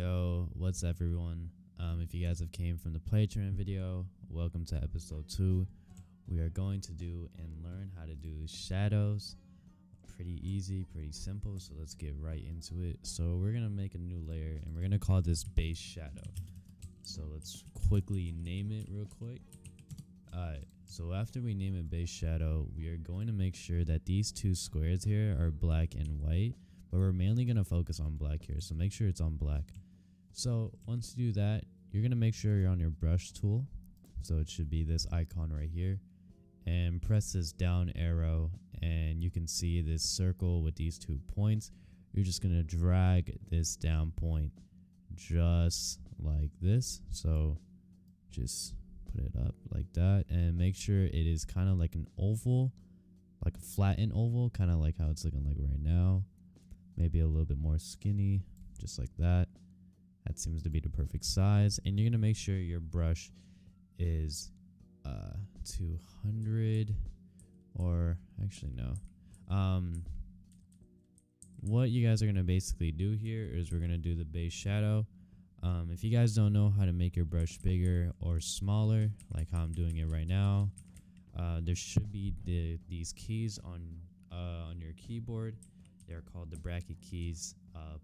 Yo, what's up everyone? If you guys have came from the playtime video, welcome to episode 2. We are going to do and learn how to do shadows. Pretty easy, pretty simple, so let's get right into it. So we're gonna make a new layer and we're gonna call this base shadow. So let's quickly name it real quick. Alright, so after we name it base shadow, we are going to make sure that these two squares here are black and white, but we're mainly going to focus on black here, so make sure it's on black. So once you do that, you're going to make sure you're on your brush tool, so it should be this icon right here, and press this down arrow and you can see this circle with these 2 points. You're just going to drag this down point just like this, so just put it up like that and make sure it is kind of like an oval, like a flattened oval, kind of like how it's looking like right now. Maybe a little bit more skinny, just like that. That seems to be the perfect size. And you're gonna make sure your brush is 200, or actually no. What you guys are gonna basically do here is we're gonna do the base shadow. If you guys don't know how to make your brush bigger or smaller, like how I'm doing it right now, there should be these keys on your keyboard. They're called the bracket keys.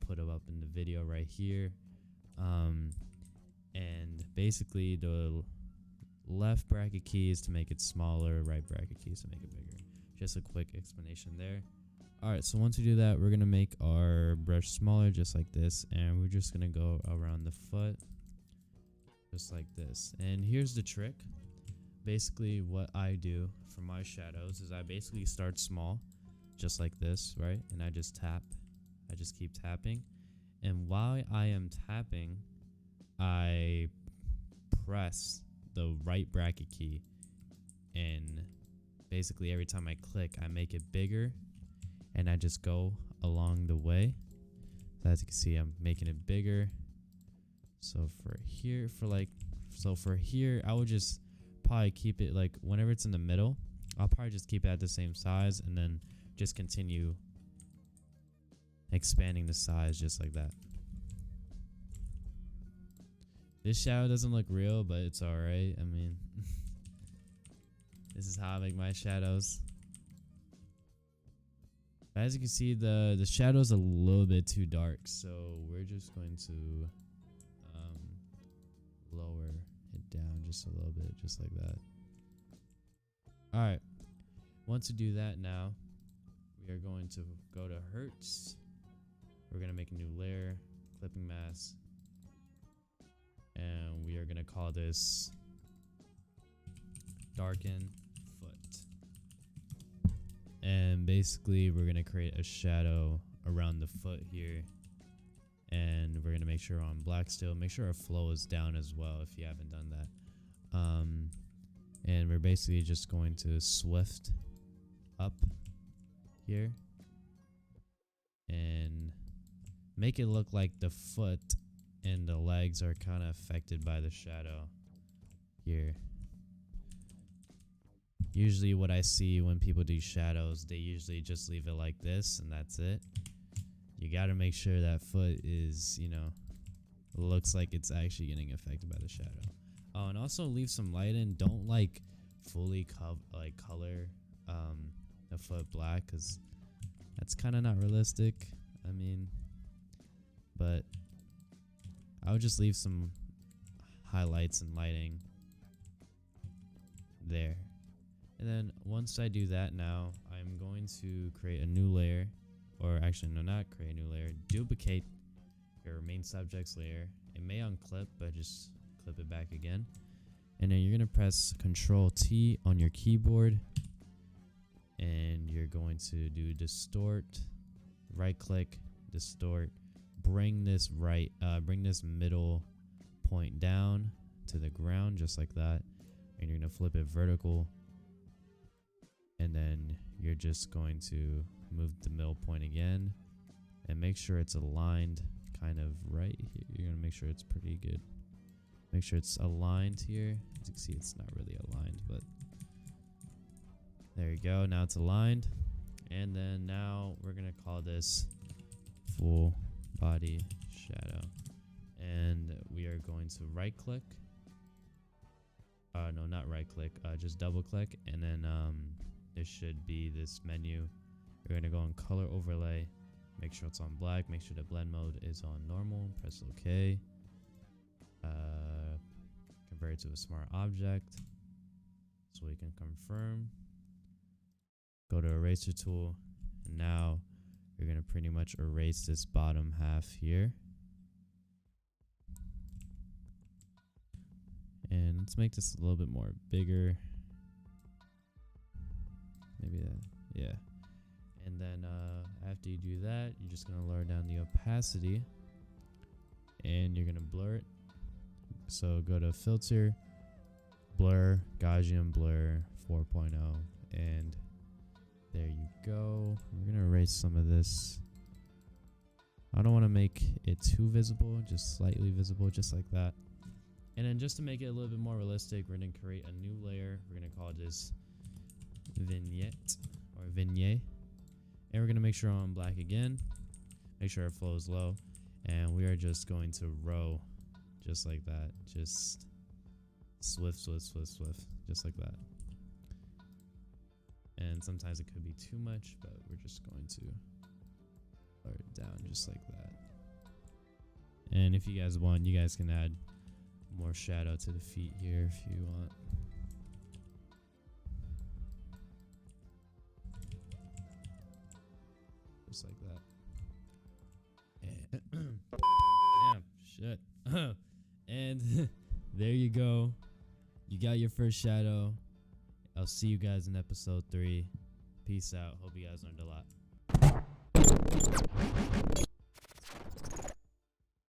Put them up in the video right here. And basically the left bracket key is to make it smaller, right bracket key is to make it bigger. Just a quick explanation there. Alright, so once we do that, we're going to make our brush smaller just like this, and we're just going to go around the foot just like this. And here's the trick. Basically what I do for my shadows is I basically start small just like this, right? And I just tap. I just keep tapping. And while I am tapping, I press the right bracket key, and basically every time I click, I make it bigger. And I just go along the way. So as you can see, I'm making it bigger. So for here, I would just probably keep it like whenever it's in the middle, I'll probably just keep it at the same size and then just continue expanding the size just like that. This shadow doesn't look real, but it's alright. I mean, this is how I make my shadows. As you can see, the shadow's a little bit too dark, so we're just going to lower it down just a little bit, just like that. Alright, once we do that, now we are going to go to Hertz. We're going to make a new layer, clipping mask, and we are going to call this darken foot. And basically we're going to create a shadow around the foot here, and we're going to make sure we're on black still. Make sure our flow is down as well if you haven't done that. And we're basically just going to swift up here and make it look like the foot and the legs are kind of affected by the shadow here. Usually what I see when people do shadows, they usually just leave it like this and that's it. You got to make sure that foot is, you know, looks like it's actually getting affected by the shadow. Oh, and also leave some light in. Don't like fully color the foot black, because that's kind of not realistic. I mean, but I would just leave some highlights and lighting there. And then once I do that, now I'm going to create a new layer, or actually no, not create a new layer, duplicate your main subjects layer. It may unclip, but just clip it back again. And then you're going to press Control T on your keyboard, and you're going to do distort, right click, distort, bring this middle point down to the ground just like that, and you're going to flip it vertical. And then you're just going to move the middle point again and make sure it's aligned kind of right here. You're going to make sure it's pretty good. Make sure it's aligned here. As you can see, it's not really aligned, but there you go. Now it's aligned. And then now we're going to call this full body shadow. and we are going to right click. No, not right click, just double click, and then there should be this menu. You're going to go on color overlay, make sure it's on black, make sure the blend mode is on normal, press OK. Convert it to a smart object so we can confirm. Go to eraser tool, and now you're going to pretty much erase this bottom half here. And let's make this a little bit more bigger. Maybe that, yeah. And then after you do that, you're just gonna lower down the opacity and you're gonna blur it. So go to filter, blur, Gaussian blur 4.0, and there you go. We're gonna erase some of this. I don't want to make it too visible, just slightly visible, just like that. And then just to make it a little bit more realistic, we're going to create a new layer. We're going to call this vignette or vignette. And we're going to make sure on black again. Make sure our flow is low. And we are just going to row just like that. Just swift, swift, swift, swift. Just like that. And sometimes it could be too much, but we're just going to lower it down just like that. And if you guys want, you guys can add more shadow to the feet here if you want. Just like that. And damn, shit. And there you go. You got your first shadow. I'll see you guys in episode 3. Peace out. Hope you guys learned a lot.